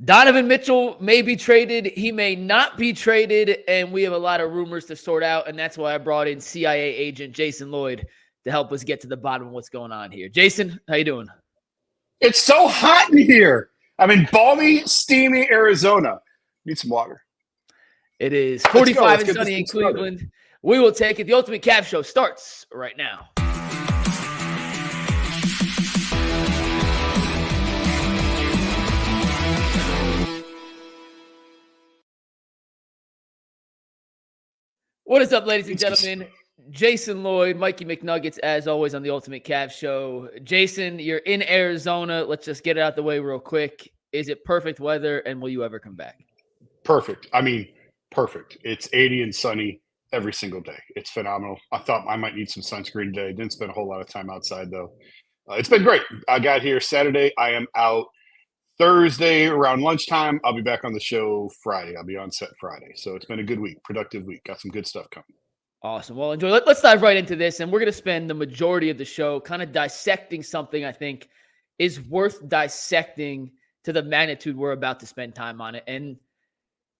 Donovan Mitchell may be traded. He may not be traded. And we have a lot of rumors to sort out. And that's why I brought in CIA agent Jason Lloyd to help us get to the bottom of what's going on here. Jason, how you doing? It's so hot in here. I'm in balmy, steamy Arizona. Need some water. It is 45 and sunny in Cleveland. We will take it. The Ultimate Cavs Show starts right now. What is up, ladies and gentlemen? Jason Lloyd, Mikey McNuggets, as always, on the Ultimate Cavs Show. Jason, you're in Arizona. Let's just get it out the way real quick. Is it perfect weather, and will you ever come back? Perfect. I mean, perfect. It's 80 and sunny every single day. It's phenomenal. I thought I might need some sunscreen today. Didn't spend a whole lot of time outside, though. It's been great. I got here Saturday. I am out Thursday around lunchtime. I'll be back on the show Friday. I'll be on set Friday. So it's been a good week, productive week. Got some good stuff coming. Awesome. Well, enjoy. Let's dive right into this. And we're going to spend the majority of the show kind of dissecting something I think is worth dissecting to the magnitude we're about to spend time on it. And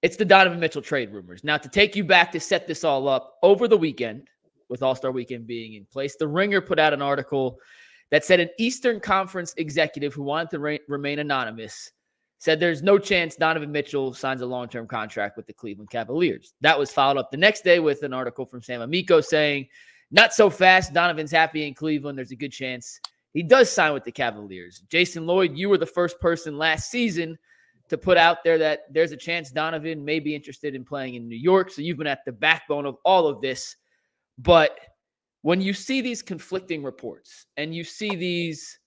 it's the Donovan Mitchell trade rumors. Now, to take you back to set this all up, over the weekend, with All-Star Weekend being in place, The Ringer put out an article that said an Eastern Conference executive who wanted to remain anonymous said there's no chance Donovan Mitchell signs a long-term contract with the Cleveland Cavaliers. That was followed up the next day with an article from Sam Amico saying, not so fast, Donovan's happy in Cleveland. There's a good chance he does sign with the Cavaliers. Jason Lloyd, you were the first person last season to put out there that there's a chance Donovan may be interested in playing in New York. So you've been at the backbone of all of this. But when you see these conflicting reports and you see these,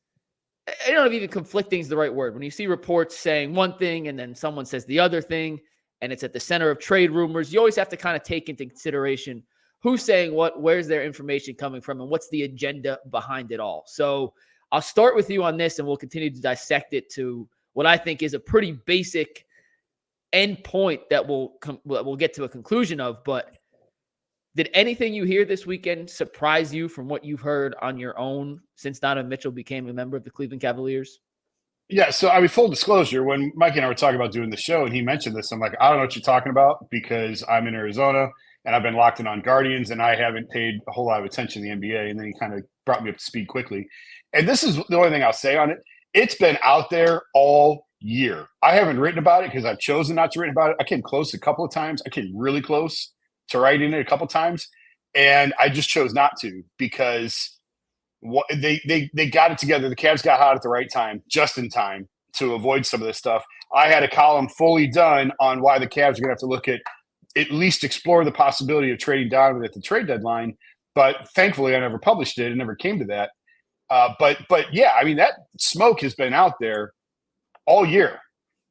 I don't know if even conflicting is the right word. When you see reports saying one thing and then someone says the other thing, and it's at the center of trade rumors, you always have to kind of take into consideration who's saying what, where's their information coming from, and what's the agenda behind it all. So I'll start with you on this, and we'll continue to dissect it to what I think is a pretty basic end point that we'll get to a conclusion of. But did anything you hear this weekend surprise you from what you've heard on your own since Donovan Mitchell became a member of the Cleveland Cavaliers? Yeah, so I mean, full disclosure, when Mike and I were talking about doing the show and he mentioned this, I'm like, I don't know what you're talking about because I'm in Arizona and I've been locked in on Guardians and I haven't paid a whole lot of attention to the NBA. And then he kind of brought me up to speed quickly. And this is the only thing I'll say on it. It's been out there all year. I haven't written about it because I've chosen not to write about it. I came close a couple of times. I came really close to writing it a couple of times. And I just chose not to because they got it together. The Cavs got hot at the right time, just in time to avoid some of this stuff. I had a column fully done on why the Cavs are going to have to look at least explore the possibility of trading Donovan at the trade deadline. But thankfully, I never published it. It never came to that. But yeah, I mean, that smoke has been out there all year.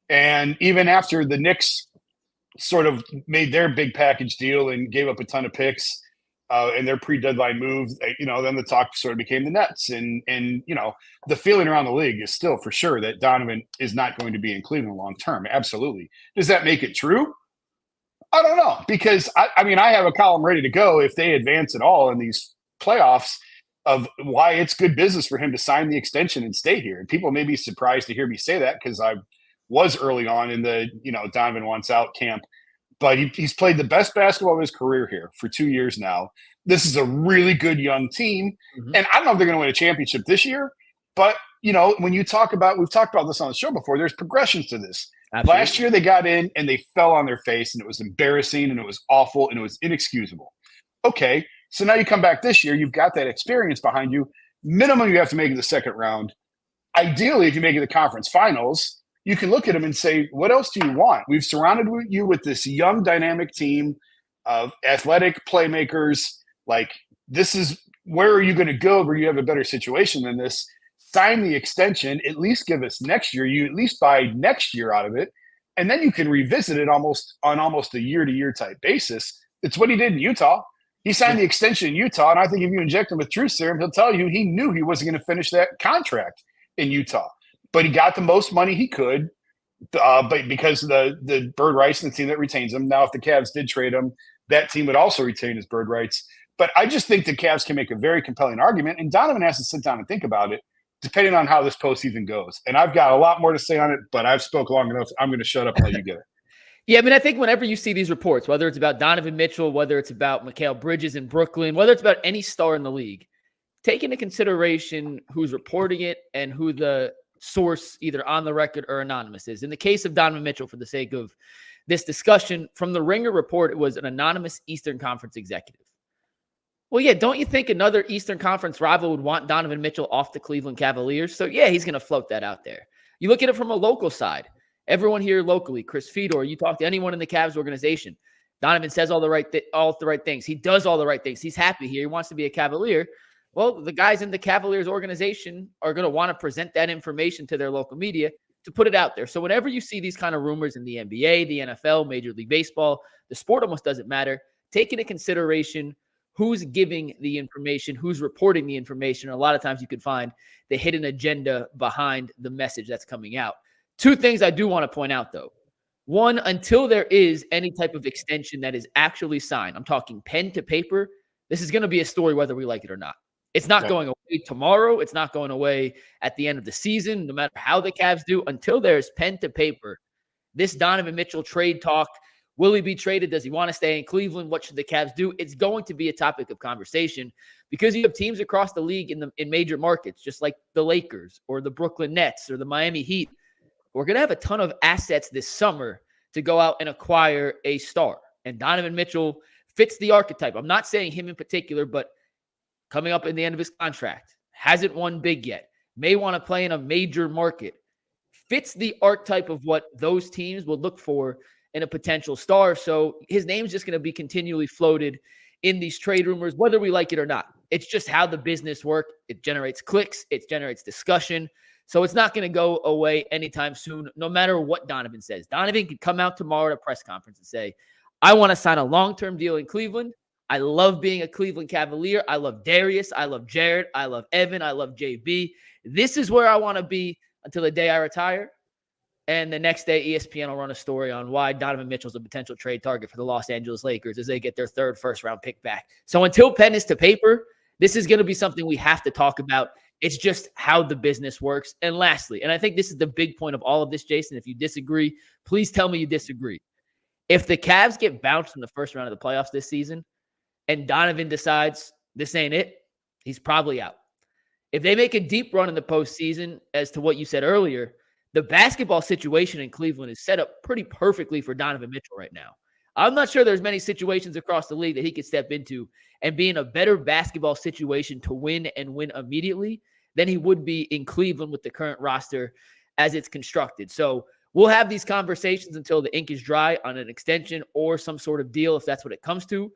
And even after the Knicks sort of made their big package deal and gave up a ton of picks and their pre-deadline move, then the talk sort of became the Nets. And the feeling around the league is still for sure that Donovan is not going to be in Cleveland long-term. Absolutely. Does that make it true? I don't know, because I have a column ready to go if they advance at all in these playoffs of why it's good business for him to sign the extension and stay here. And people may be surprised to hear me say that because I was early on in the, Donovan wants out camp, but he's played the best basketball of his career here for 2 years now. This is a really good young team. Mm-hmm. And I don't know if they're going to win a championship this year, but when you talk about, we've talked about this on the show before, there's progressions to this. Absolutely. Last year they got in and they fell on their face and it was embarrassing and it was awful and it was inexcusable. Okay. So now you come back this year, you've got that experience behind you. Minimum, you have to make it the second round. Ideally, if you make it the conference finals, you can look at them and say, what else do you want? We've surrounded you with this young, dynamic team of athletic playmakers. Like, this is where are you going to go where you have a better situation than this? Sign the extension, at least give us next year. You at least buy next year out of it. And then you can revisit it on almost a year-to-year type basis. It's what he did in Utah. He signed the extension in Utah, and I think if you inject him with truth serum, he'll tell you he knew he wasn't going to finish that contract in Utah. But he got the most money he could, but because of the bird rights and the team that retains him. Now, if the Cavs did trade him, that team would also retain his bird rights. But I just think the Cavs can make a very compelling argument, and Donovan has to sit down and think about it. depending on how this postseason goes. And I've got a lot more to say on it, but I've spoke long enough. I'm going to shut up and let you get it. Yeah, I mean, I think whenever you see these reports, whether it's about Donovan Mitchell, whether it's about Mikal Bridges in Brooklyn, whether it's about any star in the league, take into consideration who's reporting it and who the source, either on the record or anonymous, is. In the case of Donovan Mitchell, for the sake of this discussion, from the Ringer report, it was an anonymous Eastern Conference executive. Well, yeah, don't you think another Eastern Conference rival would want Donovan Mitchell off the Cleveland Cavaliers? So, yeah, he's going to float that out there. You look at it from a local side. Everyone here locally, Chris Fedor, you talk to anyone in the Cavs organization, Donovan says all the right things. He does all the right things. He's happy here. He wants to be a Cavalier. Well, the guys in the Cavaliers organization are going to want to present that information to their local media to put it out there. So whenever you see these kind of rumors in the NBA, the NFL, Major League Baseball, the sport almost doesn't matter. Take into consideration who's giving the information, who's reporting the information. A lot of times you can find the hidden agenda behind the message that's coming out. Two things I do want to point out, though. One, until there is any type of extension that is actually signed, I'm talking pen to paper, this is going to be a story whether we like it or not. It's not going away tomorrow. It's not going away at the end of the season, no matter how the Cavs do. Until there's pen to paper, this Donovan Mitchell trade talk, will he be traded? Does he want to stay in Cleveland? What should the Cavs do? It's going to be a topic of conversation because you have teams across the league in major markets, just like the Lakers or the Brooklyn Nets or the Miami Heat. We're going to have a ton of assets this summer to go out and acquire a star. And Donovan Mitchell fits the archetype. I'm not saying him in particular, but coming up in the end of his contract, hasn't won big yet, may want to play in a major market, fits the archetype of what those teams would look for in a potential star. So his name's just going to be continually floated in these trade rumors, whether we like it or not. It's just how the business works. It generates clicks. It generates discussion. So it's not going to go away anytime soon, no matter what Donovan says. Donovan could come out tomorrow at a press conference and say, I want to sign a long-term deal in Cleveland. I love being a Cleveland Cavalier. I love Darius. I love Jared. I love Evan. I love JB. This is where I want to be until the day I retire. And the next day, ESPN will run a story on why Donovan Mitchell is a potential trade target for the Los Angeles Lakers as they get their third first-round pick back. So until pen is to paper, this is going to be something we have to talk about. It's just how the business works. And lastly, and I think this is the big point of all of this, Jason, if you disagree, please tell me you disagree. If the Cavs get bounced in the first round of the playoffs this season and Donovan decides this ain't it, he's probably out. If they make a deep run in the postseason, as to what you said earlier, the basketball situation in Cleveland is set up pretty perfectly for Donovan Mitchell right now. I'm not sure there's many situations across the league that he could step into and be in a better basketball situation to win and win immediately than he would be in Cleveland with the current roster as it's constructed. So we'll have these conversations until the ink is dry on an extension or some sort of deal if that's what it comes to.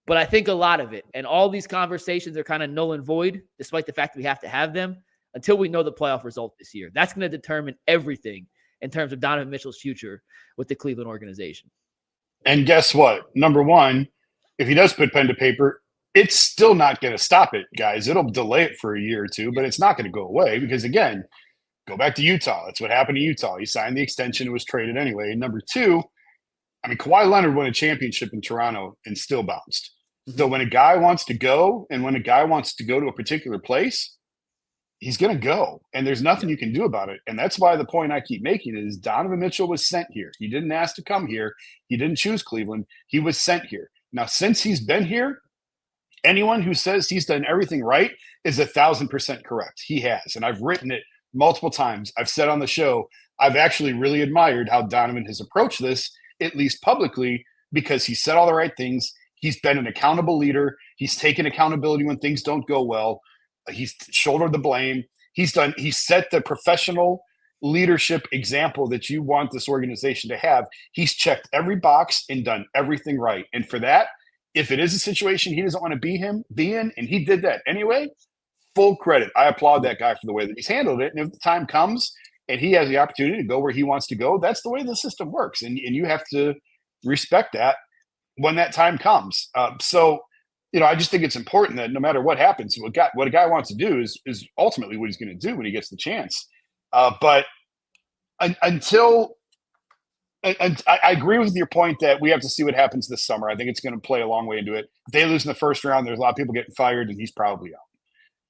But I think a lot of it and all these conversations are kind of null and void, despite the fact that we have to have them until we know the playoff result this year. That's going to determine everything in terms of Donovan Mitchell's future with the Cleveland organization. And guess what? Number one, if he does put pen to paper, it's still not going to stop it, guys. It'll delay it for a year or two, but it's not going to go away because, again, go back to Utah. That's what happened to Utah. He signed the extension. It was traded anyway. And number two, I mean, Kawhi Leonard won a championship in Toronto and still bounced. So when a guy wants to go and when a guy wants to go to a particular place, he's going to go. And there's nothing you can do about it. And that's why the point I keep making is Donovan Mitchell was sent here. He didn't ask to come here. He didn't choose Cleveland. He was sent here. Now, since he's been here, anyone who says he's done everything right is 1,000% correct. He has. And I've written it multiple times. I've said on the show, I've actually really admired how Donovan has approached this, at least publicly, because he said all the right things. He's been an accountable leader. He's taken accountability when things don't go well. He's shouldered the blame. He's set the professional leadership example that you want this organization to have. He's checked every box and done everything right. And for that, if it is a situation he doesn't want to be in, and he did that anyway, full credit. I applaud that guy for the way that he's handled it. And if the time comes and he has the opportunity to go where he wants to go, that's the way the system works. And you have to respect that when that time comes. So, I just think it's important that no matter what happens, what a guy wants to do is ultimately what he's going to do when he gets the chance. But until I agree with your point that we have to see what happens this summer. I think it's going to play a long way into it. If they lose in the first round, there's a lot of people getting fired, and he's probably out.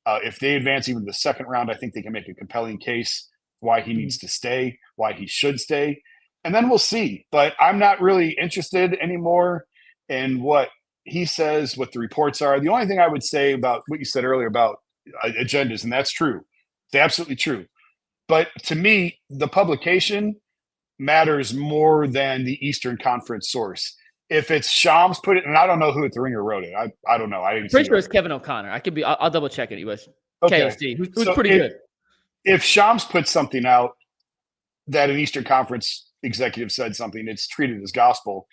If they advance even the second round, I think they can make a compelling case why he needs to stay, why he should stay. And then we'll see. But I'm not really interested anymore in what he says, what the reports are. The only thing I would say about what you said earlier about agendas, and that's true. It's absolutely true. But to me, the publication matters more than the Eastern Conference source. If it's Shams put it, and I don't know who at the Ringer wrote it. I don't know. I didn't. Pretty sure it's Kevin O'Connor. I could be. I'll double check it. It was KOC, who's so pretty good. If Shams puts something out that an Eastern Conference executive said something, it's treated as gospel.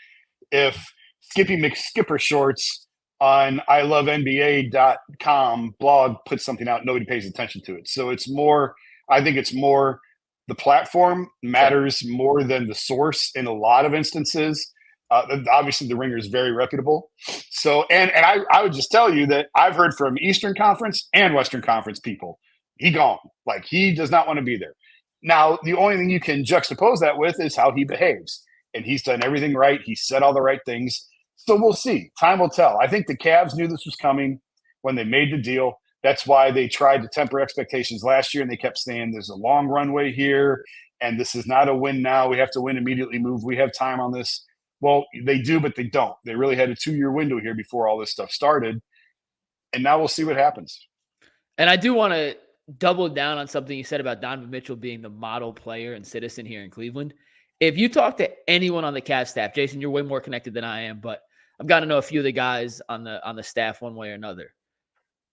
If Skippy McSkipper Shorts on ilovenba.com blog puts something out, nobody pays attention to it. So it's more. I think it's more. The platform matters more than the source in a lot of instances. Obviously, the Ringer is very reputable. So, and I would just tell you that I've heard from Eastern Conference and Western Conference people, he gone. Like, he does not want to be there. Now, the only thing you can juxtapose that with is how he behaves. And he's done everything right. He said all the right things. So we'll see. Time will tell. I think the Cavs knew this was coming when they made the deal. That's why they tried to temper expectations last year, and they kept saying there's a long runway here, and this is not a win now. We have to win immediately, move. We have time on this. Well, they do, but they don't. They really had a 2-year window here before all this stuff started, and now we'll see what happens. And I do want to double down on something you said about Donovan Mitchell being the model player and citizen here in Cleveland. If you talk to anyone on the Cavs staff, Jason, you're way more connected than I am, but I've got to know a few of the guys on the staff one way or another.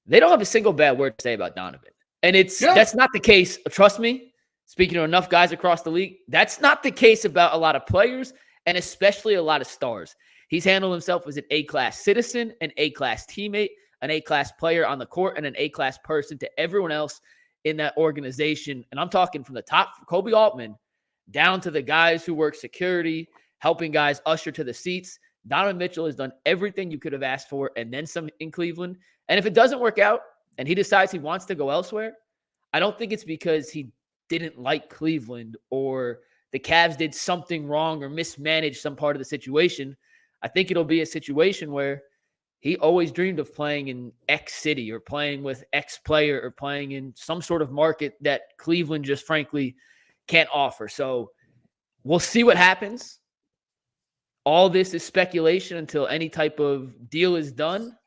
They don't have a single bad word to say about Donovan. And that's not the case. Trust me, speaking to enough guys across the league, that's not the case about a lot of players and especially a lot of stars. He's handled himself as an A-class citizen, an A-class teammate, an A-class player on the court, and an A-class person to everyone else in that organization. And I'm talking from the top, Kobe Altman, down to the guys who work security, helping guys usher to the seats. Donovan Mitchell has done everything you could have asked for and then some in Cleveland. And if it doesn't work out and he decides he wants to go elsewhere, I don't think it's because he didn't like Cleveland or the Cavs did something wrong or mismanaged some part of the situation. I think it'll be a situation where he always dreamed of playing in X city or playing with X player or playing in some sort of market that Cleveland just frankly can't offer. So we'll see what happens. All this is speculation until any type of deal is done,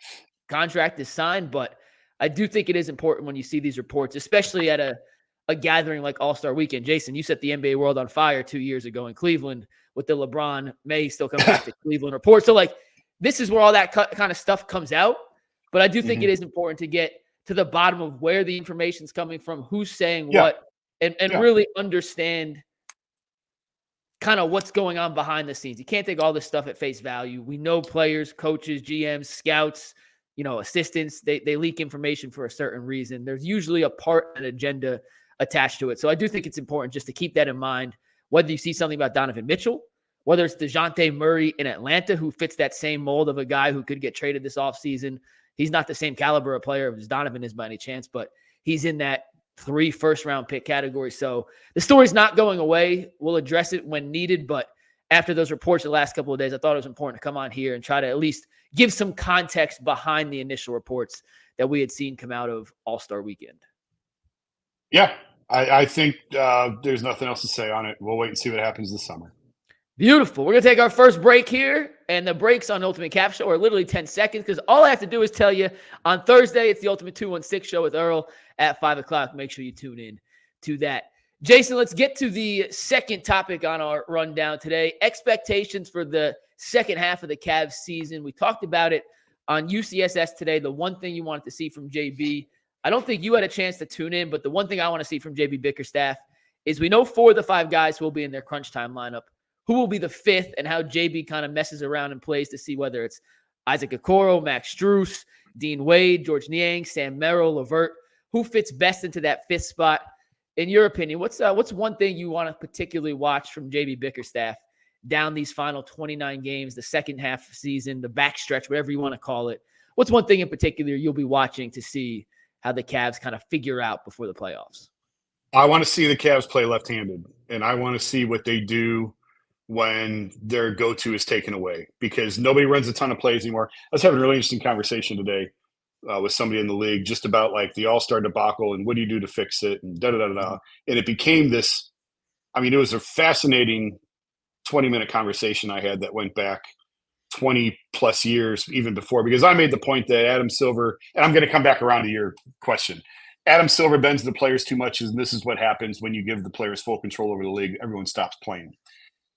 contract is signed. But I do think it is important when you see these reports, especially at a gathering like All-Star Weekend. Jason, you set the NBA world on fire 2 years ago in Cleveland with the LeBron may still come back to Cleveland report. So, like, this is where all that kind of stuff comes out. But I do think it is important to get to the bottom of where the information's coming from, who's saying what, and really understand kind of what's going on behind the scenes. You can't take all this stuff at face value. We know players, coaches, GMs, scouts, assistants, they leak information for a certain reason. There's usually an agenda attached to it. So I do think it's important just to keep that in mind, whether you see something about Donovan Mitchell, whether it's DeJounte Murray in Atlanta, who fits that same mold of a guy who could get traded this offseason. He's not the same caliber of player as Donovan is by any chance, but he's in that 3 first-round pick category. So the story's not going away. We'll address it when needed, but after those reports the last couple of days, I thought it was important to come on here and try to at least give some context behind the initial reports that we had seen come out of All-Star Weekend. Yeah, I think there's nothing else to say on it. We'll wait and see what happens this summer. Beautiful. We're going to take our first break here, and the breaks on Ultimate Cap Show are literally 10 seconds because all I have to do is tell you on Thursday, it's the Ultimate 216 show with Earl at 5 o'clock. Make sure you tune in to that. Jason, let's get to the second topic on our rundown today. Expectations for the second half of the Cavs season. We talked about it on UCSS today. The one thing you wanted to see from JB, I don't think you had a chance to tune in, but the one thing I want to see from JB Bickerstaff is we know 4 of the 5 guys who will be in their crunch time lineup. Who will be the 5th and how JB kind of messes around and plays to see whether it's Isaac Okoro, Max Strus, Dean Wade, George Niang, Sam Merrill, LeVert. Who fits best into that 5th spot? In your opinion, what's one thing you want to particularly watch from JB Bickerstaff down these final 29 games, the second half season, the backstretch, whatever you want to call it? What's one thing in particular you'll be watching to see how the Cavs kind of figure out before the playoffs? I want to see the Cavs play left-handed, and I want to see what they do when their go-to is taken away because nobody runs a ton of plays anymore. I was having a really interesting conversation today with somebody in the league just about like the All-Star debacle and what do you do to fix it and da-da-da-da. And it became this, I mean, it was a fascinating 20-minute conversation I had that went back 20 plus years, even before, because I made the point that Adam Silver, and I'm going to come back around to your question. Adam Silver bends the players too much, and this is what happens when you give the players full control over the league. Everyone stops playing.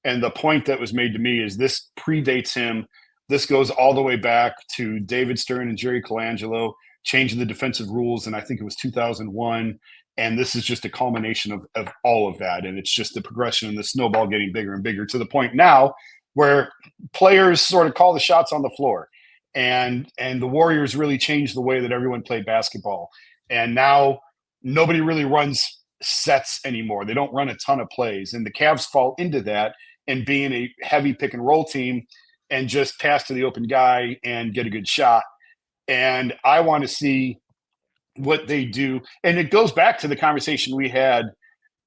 And the point that was made to me is this predates him. This goes all the way back to David Stern and Jerry Colangelo changing the defensive rules, and I think it was 2001. And this is just a culmination of all of that. And it's just the progression and the snowball getting bigger and bigger to the point now where players sort of call the shots on the floor. And the Warriors really changed the way that everyone played basketball. And now nobody really runs sets anymore. They don't run a ton of plays. And the Cavs fall into that and being a heavy pick and roll team and just pass to the open guy and get a good shot. And I want to see what they do. And it goes back to the conversation we had,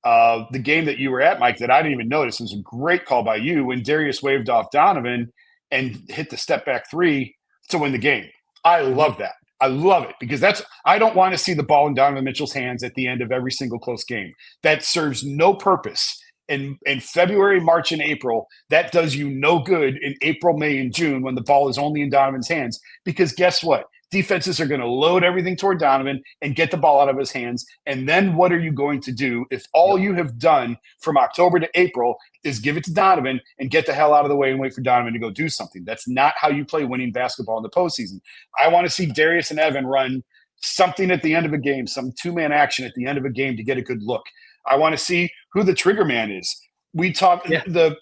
the game that you were at, Mike, that I didn't even notice. It was a great call by you when Darius waved off Donovan and hit the step back three to win the game. I love that. I love it because I don't want to see the ball in Donovan Mitchell's hands at the end of every single close game. That serves no purpose. In February, March, and April, that does you no good in April, May, and June when the ball is only in Donovan's hands. Because guess what? Defenses are going to load everything toward Donovan and get the ball out of his hands. And then what are you going to do if all you have done from October to April is give it to Donovan and get the hell out of the way and wait for Donovan to go do something? That's not how you play winning basketball in the postseason. I want to see Darius and Evan run something at the end of a game, some two-man action at the end of a game to get a good look. I want to see who the trigger man is. We talked the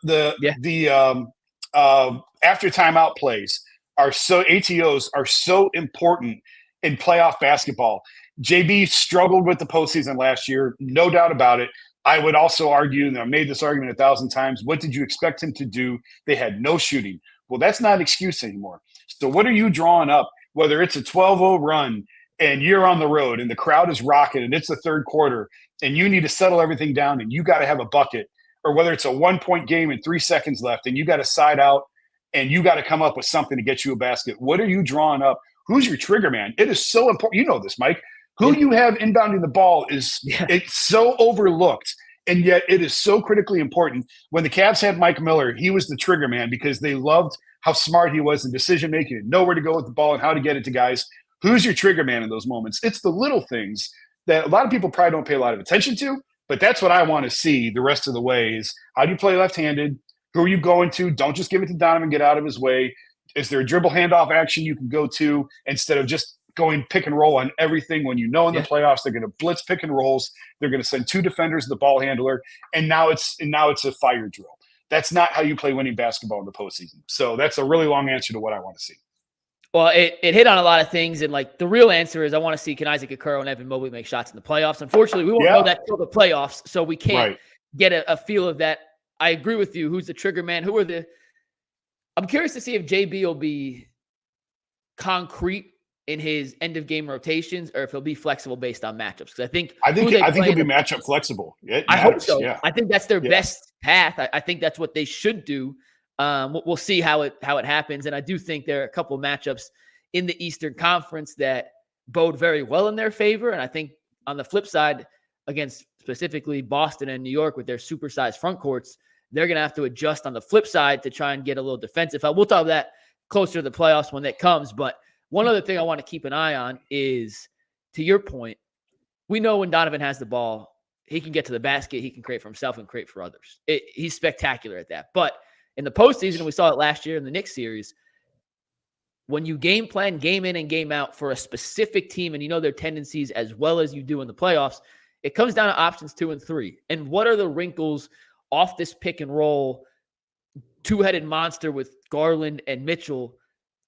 after timeout plays are so ATOs are so important in playoff basketball. JB struggled with the postseason last year, no doubt about it. I would also argue, and I've made this argument 1,000 times, what did you expect him to do? They had no shooting. Well, that's not an excuse anymore. So what are you drawing up, whether it's a 12-0 run and you're on the road and the crowd is rocking and it's the third quarter and you need to settle everything down and you got to have a bucket, or whether it's a 1-point game and 3 seconds left and you got to side out and you got to come up with something to get you a basket. What are you drawing up? Who's your trigger man? It is so important. You know this, Mike. Who you have inbounding the ball it's so overlooked, and yet it is so critically important. When the Cavs had Mike Miller, he was the trigger man because they loved how smart he was in decision-making and know where to go with the ball and how to get it to guys. Who's your trigger man in those moments? It's the little things that a lot of people probably don't pay a lot of attention to, but that's what I want to see the rest of the way is how do you play left-handed? Who are you going to? Don't just give it to Donovan, get out of his way. Is there a dribble handoff action you can go to instead of just going pick and roll on everything when you know in the playoffs they're going to blitz pick and rolls. They're going to send 2 defenders, the ball handler, and now it's a fire drill. That's not how you play winning basketball in the postseason. So that's a really long answer to what I want to see. Well, it hit on a lot of things, and like the real answer is I want to see can Isaac Okoro and Evan Mobley make shots in the playoffs. Unfortunately, we won't know that till the playoffs, so we can't get a feel of that. I agree with you. Who's the trigger man? I'm curious to see if JB will be concrete in his end of game rotations or if he'll be flexible based on matchups. Because I think he'll be matchup flexible. I hope so. Yeah. I think that's their best path. I think that's what they should do. We'll see how it happens. And I do think there are a couple of matchups in the Eastern Conference that bode very well in their favor. And I think on the flip side, against specifically Boston and New York with their supersized front courts, they're going to have to adjust on the flip side to try and get a little defensive help. We'll talk about that closer to the playoffs when that comes. But one other thing I want to keep an eye on is, to your point, we know when Donovan has the ball, he can get to the basket, he can create for himself and create for others. He's spectacular at that. But in the postseason, we saw it last year in the Knicks series, when you game plan game in and game out for a specific team and you know their tendencies as well as you do in the playoffs, it comes down to options 2 and 3. And what are the wrinkles off this pick and roll, two-headed monster with Garland and Mitchell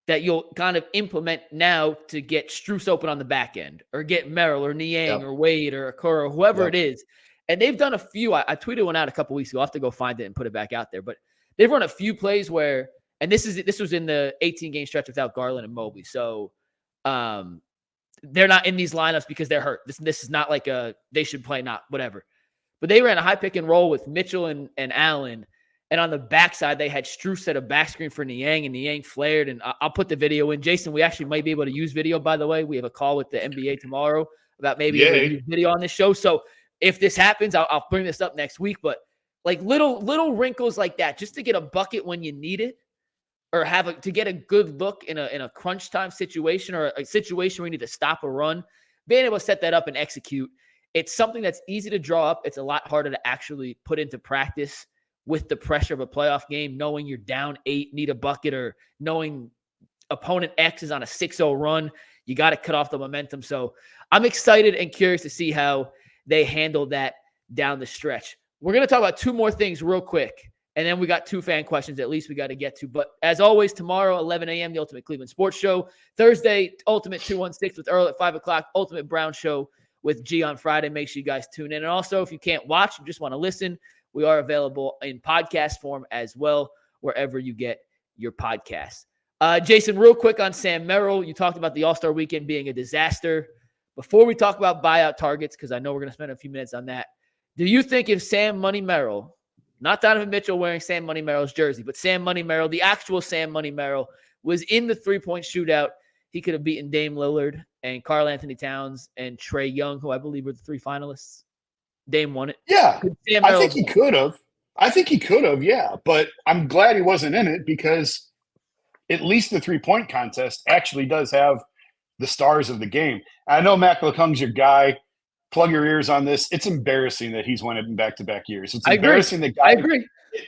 that you'll kind of implement now to get Strus open on the back end or get Merrill or Niang or Wade or Okoro, whoever it is. And they've done a few. I tweeted one out a couple weeks ago. I'll have to go find it and put it back out there. But they've run a few plays where, and this was in the 18-game stretch without Garland and Mobley. So they're not in these lineups because they're hurt. This is not like they should play, not whatever. But they ran a high pick and roll with Mitchell and Allen. And on the backside, they had Strus set a back screen for Niang, and Niang flared. And I'll put the video in. Jason, we actually might be able to use video, by the way. We have a call with the NBA tomorrow about maybe able to use video on this show. So if this happens, I'll bring this up next week. But like little wrinkles like that, just to get a bucket when you need it, or to get a good look in a crunch time situation, or a situation where you need to stop a run, being able to set that up and execute. It's something that's easy to draw up. It's a lot harder to actually put into practice with the pressure of a playoff game, knowing you're down 8, need a bucket, or knowing opponent X is on a 6-0 run. You got to cut off the momentum. So I'm excited and curious to see how they handle that down the stretch. We're going to talk about 2 more things real quick, and then we got 2 fan questions at least we got to get to. But as always, tomorrow, 11 a.m., the Ultimate Cleveland Sports Show. Thursday, Ultimate 216 with Earl at 5 o'clock. Ultimate Brown Show with G on Friday. Make sure you guys tune in. And also, if you can't watch, you just want to listen, we are available in podcast form as well, wherever you get your podcasts. Jason, real quick on Sam Merrill. You talked about the All-Star Weekend being a disaster. Before we talk about buyout targets, because I know we're going to spend a few minutes on that, do you think if Sam Money Merrill, not Donovan Mitchell wearing Sam Money Merrill's jersey, but Sam Money Merrill, the actual Sam Money Merrill, was in the three-point shootout, he could have beaten Dame Lillard and Karl Anthony Towns and Trae Young, who I believe were the 3 finalists? Dame won it. Yeah, I think he could have. Yeah. But I'm glad he wasn't in it, because at least the 3-point contest actually does have the stars of the game. I know Mac LeCung's your guy. Plug your ears on this. It's embarrassing that he's won it in back-to-back years. It's embarrassing that I agree.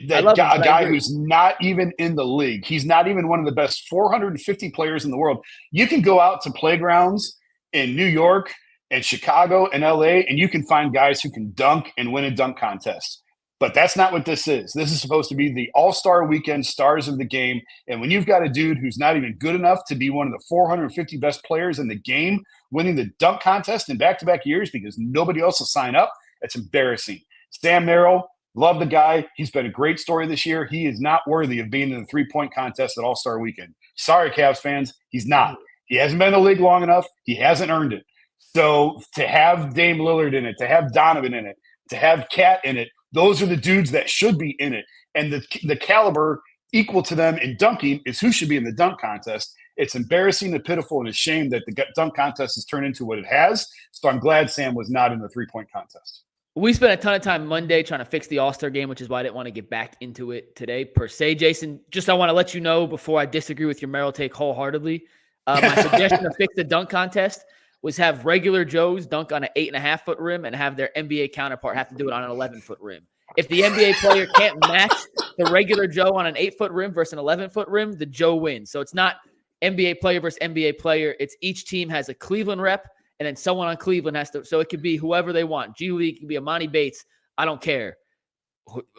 That a guy who's not even in the league. He's not even one of the best 450 players in the world. You can go out to playgrounds in New York and Chicago and LA, and you can find guys who can dunk and win a dunk contest. But that's not what this is. This is supposed to be the All-Star Weekend stars of the game. And when you've got a dude who's not even good enough to be one of the 450 best players in the game, winning the dunk contest in back-to-back years because nobody else will sign up, it's embarrassing. Sam Merrill, love the guy. He's been a great story this year. He is not worthy of being in the 3-point contest at All-Star Weekend. Sorry, Cavs fans. He's not. He hasn't been in the league long enough. He hasn't earned it. So to have Dame Lillard in it, to have Donovan in it, to have Cat in it, those are the dudes that should be in it. And the caliber equal to them in dunking is who should be in the dunk contest. It's embarrassing and pitiful and a shame that the dunk contest has turned into what it has. So I'm glad Sam was not in the 3-point contest. We spent a ton of time Monday trying to fix the All-Star game, which is why I didn't want to get back into it today per se. Jason, just I want to let you know before I disagree with your Merrill take wholeheartedly. My suggestion to fix the dunk contest was have regular Joes dunk on an 8.5-foot rim and have their NBA counterpart have to do it on an 11-foot rim. If the NBA player can't match the regular Joe on an 8-foot rim versus an 11-foot rim, the Joe wins. So it's not NBA player versus NBA player. It's each team has a Cleveland rep, and then someone on Cleveland has to. So it could be whoever they want. G League can be Amani Bates. I don't care.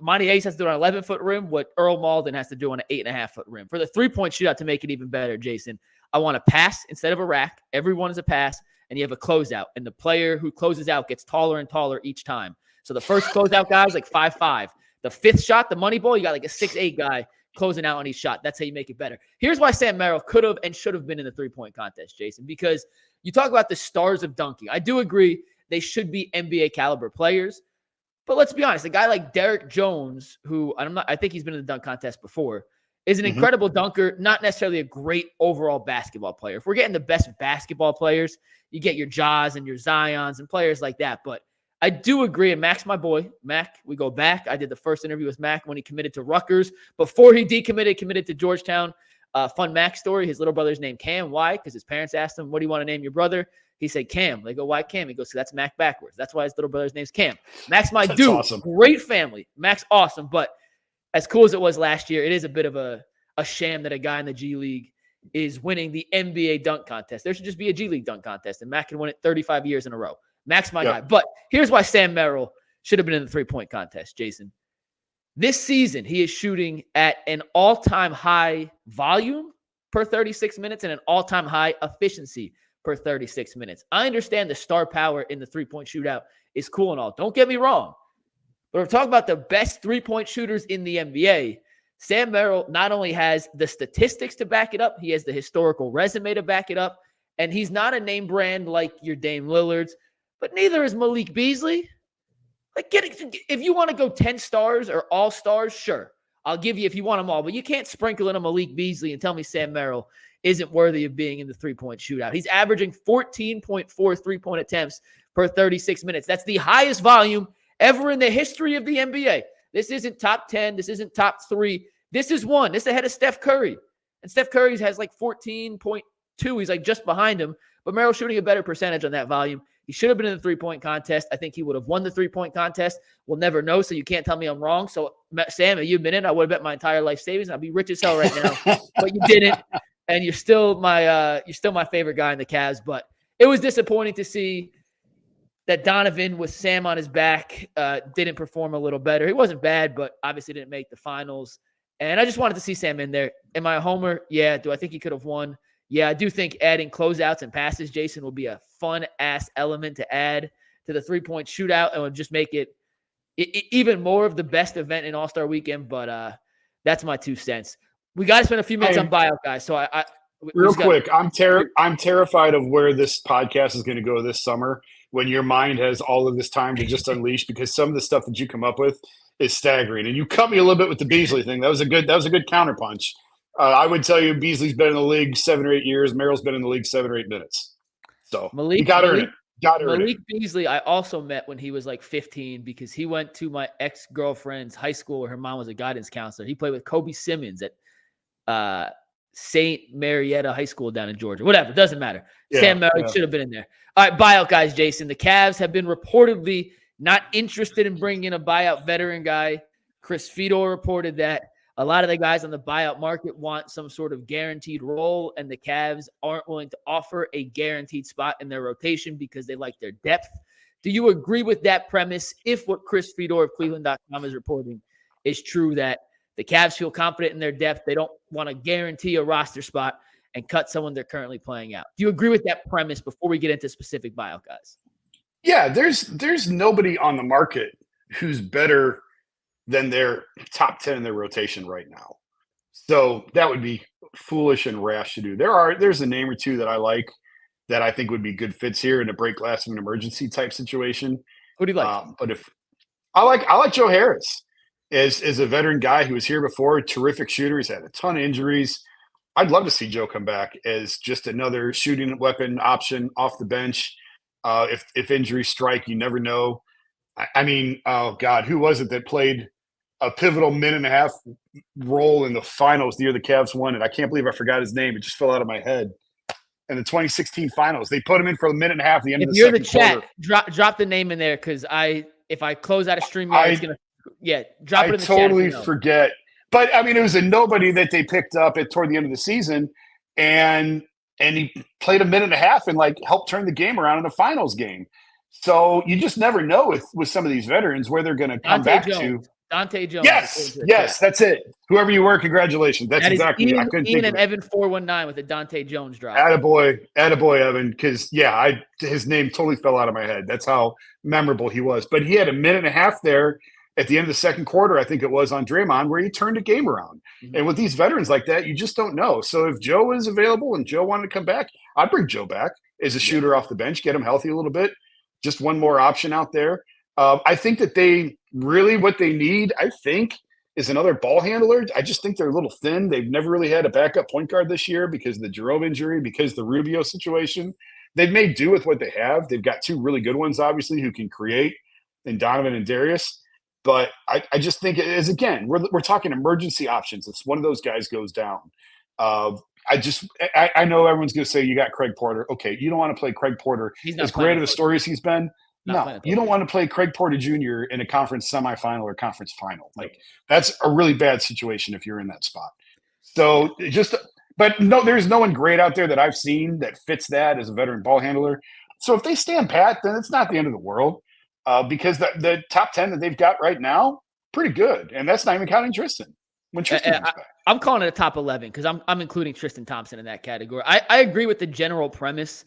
Amani Bates has to do it on an 11-foot rim. What Earl Malden has to do on an 8.5-foot rim. For the 3-point shootout to make it even better, Jason, I want a pass instead of a rack. Everyone is a pass, and you have a closeout. And the player who closes out gets taller and taller each time. So the first closeout guy is like 5'5". The 5th shot, the money ball, you got like a 6'8" guy closing out on each shot. That's how you make it better. Here's why Sam Merrill could have and should have been in the 3-point contest, Jason, because you talk about the stars of dunking. I do agree they should be NBA caliber players. But let's be honest, a guy like Derek Jones, who I think he's been in the dunk contest before, is an incredible dunker, not necessarily a great overall basketball player. If we're getting the best basketball players, you get your Jaws and your Zions and players like that. But I do agree, and Mac's my boy. Mac, we go back. I did the first interview with Mac when he committed to Rutgers. Before he committed to Georgetown. Fun Mac story. His little brother's named Cam. Why? Because his parents asked him, what do you want to name your brother? He said Cam. They go, why Cam? He goes, so that's Mac backwards. That's why his little brother's name's Cam. Mac's my dude. Awesome. Great family. Mac's awesome. But as cool as it was last year, it is a bit of a sham that a guy in the G League is winning the NBA dunk contest. There should just be a G League dunk contest, and Mac can win it 35 years in a row. Mac's my guy. But here's why Sam Merrill should have been in the 3-point contest, Jason. This season, he is shooting at an all-time high volume per 36 minutes and an all-time high efficiency per 36 minutes. I understand the star power in the 3-point shootout is cool and all. Don't get me wrong. But we're talking about the best 3-point shooters in the NBA. Sam Merrill not only has the statistics to back it up, he has the historical resume to back it up, and he's not a name brand like your Dame Lillard's, but neither is Malik Beasley. Like, if you want to go 10 stars or all stars, sure. I'll give you if you want them all, but you can't sprinkle in a Malik Beasley and tell me Sam Merrill isn't worthy of being in the three-point shootout. He's averaging 14.4 three-point attempts per 36 minutes. That's the highest volume ever in the history of the NBA. This isn't top 10. This isn't top 3. This is one. This is ahead of Steph Curry. And Steph Curry has like 14.2. He's like just behind him. But Merrill's shooting a better percentage on that volume. He should have been in the three-point contest. I think he would have won the three-point contest. We'll never know, so you can't tell me I'm wrong. So, Sam, if you'd been in, I would have bet my entire life savings. I'd be rich as hell right now. But you didn't, and you're still my favorite guy in the Cavs. But it was disappointing to see that Donovan, with Sam on his back, didn't perform a little better. He wasn't bad, but obviously didn't make the finals. And I just wanted to see Sam in there. Am I a homer? Yeah. Do I think he could have won? Yeah, I do think adding closeouts and passes, Jason, will be a fun-ass element to add to the three-point shootout and would just make it even more of the best event in All-Star Weekend. But that's my 2 cents. We got to spend a few minutes on buyout, guys. So real quick, I'm terrified of where this podcast is going to go this summer when your mind has all of this time to just unleash, because some of the stuff that you come up with is staggering. And you cut me a little bit with the Beasley thing. That was a good counterpunch. I would tell you Beasley's been in the league 7 or 8 years. Merrill's been in the league 7 or 8 minutes. So he got to earn it. Malik Beasley, I also met when he was like 15 because he went to my ex-girlfriend's high school where her mom was a guidance counselor. He played with Kobe Simmons at St. Marietta High School down in Georgia. Whatever, doesn't matter. Yeah, Sam Merrill should have been in there. All right, buyout guys, Jason. The Cavs have been reportedly not interested in bringing in a buyout veteran guy. Chris Fedor reported that. A lot of the guys on the buyout market want some sort of guaranteed role, and the Cavs aren't willing to offer a guaranteed spot in their rotation because they like their depth. Do you agree with that premise if what Chris Fedor of Cleveland.com is reporting is true, that the Cavs feel confident in their depth, they don't want to guarantee a roster spot and cut someone they're currently playing out? Do you agree with that premise before we get into specific buyout guys? Yeah, there's nobody on the market who's better than their top 10 in their rotation right now. So that would be foolish and rash to do. There's a name or two that I like that I think would be good fits here in a break glass of an emergency type situation. Who do you like? But if I like Joe Harris as a veteran guy who was here before, terrific shooter. He's had a ton of injuries. I'd love to see Joe come back as just another shooting weapon option off the bench. If injuries strike, you never know. I mean, oh God, who was it that played a pivotal minute and a half role in the finals the year the Cavs won it? I can't believe I forgot his name. It just fell out of my head. In the 2016 finals, they put him in for a minute and a half at the end of the second quarter. If you're the chat, drop the name in there because if I close out a stream, it's gonna drop it in the chat. I totally forget. But I mean, it was a nobody that they picked up toward the end of the season, and he played a minute and a half and like helped turn the game around in a finals game. So you just never know with some of these veterans where they're going to come back to. Dante Jones. Yes, that's it. Whoever you were, congratulations. That's exactly it. I couldn't think of it. Ian and Evan 419 with the Dante Jones drop. Attaboy, Evan, because his name totally fell out of my head. That's how memorable he was. But he had a minute and a half there at the end of the second quarter, I think it was, on Draymond, where he turned the game around. Mm-hmm. And with these veterans like that, you just don't know. So if Joe is available and Joe wanted to come back, I'd bring Joe back as a shooter off the bench, get him healthy a little bit. Just one more option out there. I think that what they need, I think, is another ball handler. I just think they're a little thin. They've never really had a backup point guard this year because of the Jerome injury, because of the Rubio situation. They've made do with what they have. They've got two really good ones, obviously, who can create, in Donovan and Darius. But I just think it is, again, we're talking emergency options. If one of those guys goes down, I know everyone's going to say you got Craig Porter. Okay, you don't want to play Craig Porter. As great of a story as he's been. No, you don't want to play Craig Porter Jr. in a conference semifinal or conference final. Like, that's a really bad situation if you're in that spot. So but no, there's no one great out there that I've seen that fits that as a veteran ball handler. So if they stand pat, then it's not the end of the world because the top 10 that they've got right now, pretty good. And that's not even counting Tristan. When Tristan comes back. I'm calling it a top 11 because I'm including Tristan Thompson in that category. I agree with the general premise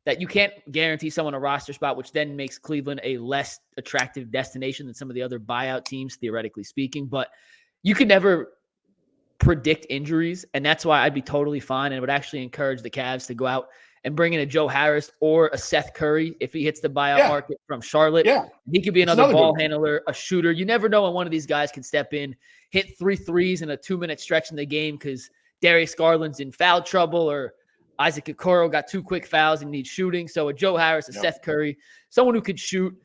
that you can't guarantee someone a roster spot, which then makes Cleveland a less attractive destination than some of the other buyout teams, theoretically speaking. But you can never predict injuries, and that's why I'd be totally fine and would actually encourage the Cavs to go out and bring in a Joe Harris or a Seth Curry if he hits the buyout market from Charlotte. Yeah. He could be another ball handler, a shooter. You never know when one of these guys can step in, hit 3 threes in a 2-minute stretch in the game because Darius Garland's in foul trouble or Isaac Okoro got 2 quick fouls and needs shooting. So a Joe Harris, a Seth Curry, someone who could shoot.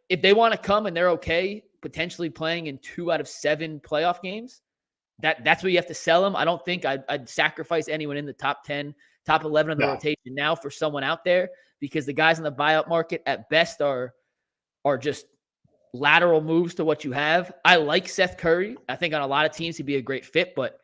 If they want to come and they're okay potentially playing in 2 out of 7 playoff games, that's what you have to sell them. I don't think I'd sacrifice anyone in the top 10, top 11 of the rotation now for someone out there because the guys in the buyout market at best are just lateral moves to what you have. I like Seth Curry. I think on a lot of teams he'd be a great fit, but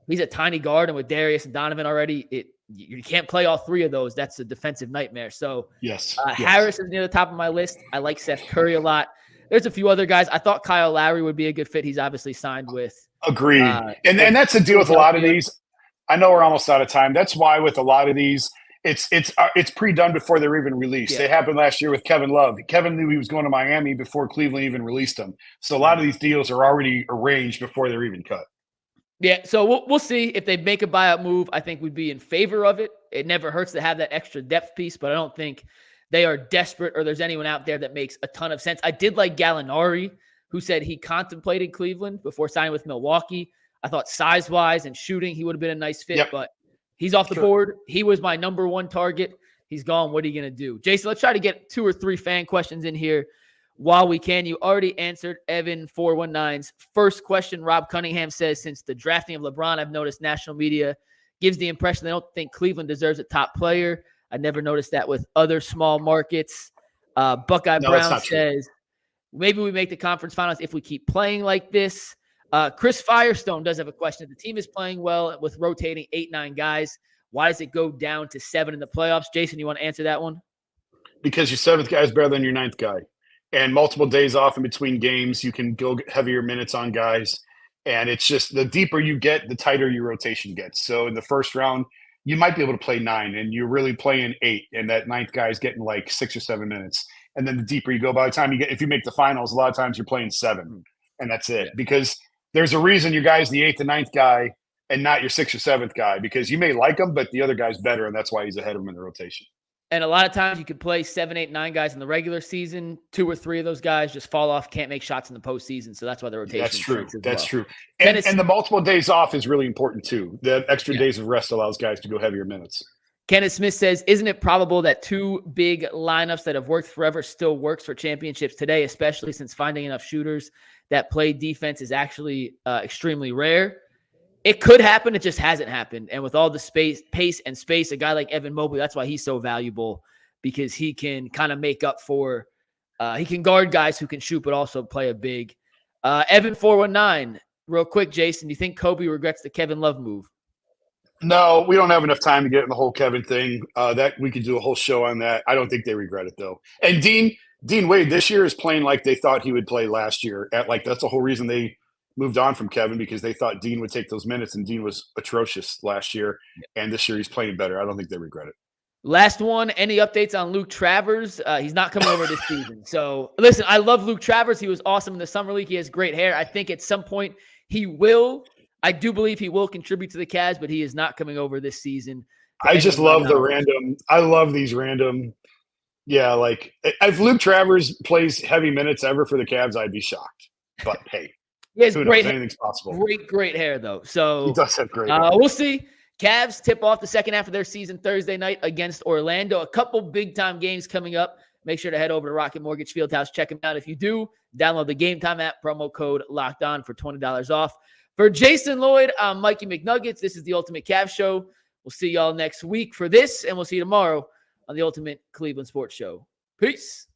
he's a tiny guard, and with Darius and Donovan already, you can't play all 3 of those. That's a defensive nightmare. So Harris is near the top of my list. I like Seth Curry a lot. There's a few other guys. I thought Kyle Lowry would be a good fit. He's obviously signed with. Agreed. And that's the deal with a lot of these. I know we're almost out of time. That's why with a lot of these, it's pre-done before they're even released. Yeah. They happened last year with Kevin Love. Kevin knew he was going to Miami before Cleveland even released him. So a lot of these deals are already arranged before they're even cut. Yeah, so we'll see if they make a buyout move. I think we'd be in favor of it. It never hurts to have that extra depth piece, but I don't think they are desperate or there's anyone out there that makes a ton of sense. I did like Gallinari, who said he contemplated Cleveland before signing with Milwaukee. I thought size-wise and shooting, he would have been a nice fit, but he's off the board. He was my number 1 target. He's gone. What are you going to do? Jason, let's try to get 2 or 3 fan questions in here while we can. You already answered Evan 419's first question. Rob Cunningham says, since the drafting of LeBron, I've noticed national media gives the impression they don't think Cleveland deserves a top player. I never noticed that with other small markets. Buckeye Brown says, maybe we make the conference finals if we keep playing like this. Chris Firestone does have a question. The team is playing well with rotating 8-9 guys. Why does it go down to 7 in the playoffs? Jason, you want to answer that one? Because your 7th guy is better than your 9th guy. And multiple days off in between games, you can go get heavier minutes on guys. And it's just the deeper you get, the tighter your rotation gets. So in the first round, you might be able to play 9, and you're really playing 8, and that 9th guy is getting like 6 or 7 minutes. And then the deeper you go, by the time you get, if you make the finals, a lot of times you're playing 7, and that's it. Because there's a reason your guy's the 8th and 9th guy and not your 6th or 7th guy, because you may like him, but the other guy's better, and that's why he's ahead of him in the rotation. And a lot of times you could play 7, 8, 9 guys in the regular season. 2 or 3 of those guys just fall off, can't make shots in the postseason. So that's why the rotation. That's true. That's true. And the multiple days off is really important too. The extra days of rest allows guys to go heavier minutes. Kenneth Smith says, isn't it probable that 2 big lineups that have worked forever still works for championships today, especially since finding enough shooters that play defense is actually extremely rare? It could happen. It just hasn't happened. And with all the pace and space, a guy like Evan Mobley, that's why he's so valuable, because he can kind of make up for he can guard guys who can shoot, but also play a big. Evan 419, real quick, Jason, do you think Kobe regrets the Kevin Love move? No, we don't have enough time to get in the whole Kevin thing. That we could do a whole show on that. I don't think they regret it though. And Dean Wade this year is playing like they thought he would play last year. That's the whole reason they moved on from Kevin, because they thought Dean would take those minutes, and Dean was atrocious last year. And this year he's playing better. I don't think they regret it. Last one, any updates on Luke Travers? He's not coming over this season. So listen, I love Luke Travers. He was awesome in the summer league. He has great hair. I think at some point I do believe he will contribute to the Cavs, but he is not coming over this season. I just love I love these random. Yeah. Like if Luke Travers plays heavy minutes ever for the Cavs, I'd be shocked, but hey. He has great anything's possible. Great hair, though. So he does have great hair. We'll see. Cavs tip off the second half of their season Thursday night against Orlando. A couple big-time games coming up. Make sure to head over to Rocket Mortgage Fieldhouse. Check them out. If you do, download the Game Time app, promo code Locked On for $20 off. For Jason Lloyd, I'm Mikey McNuggets. This is the Ultimate Cavs Show. We'll see y'all next week for this, and we'll see you tomorrow on the Ultimate Cleveland Sports Show. Peace.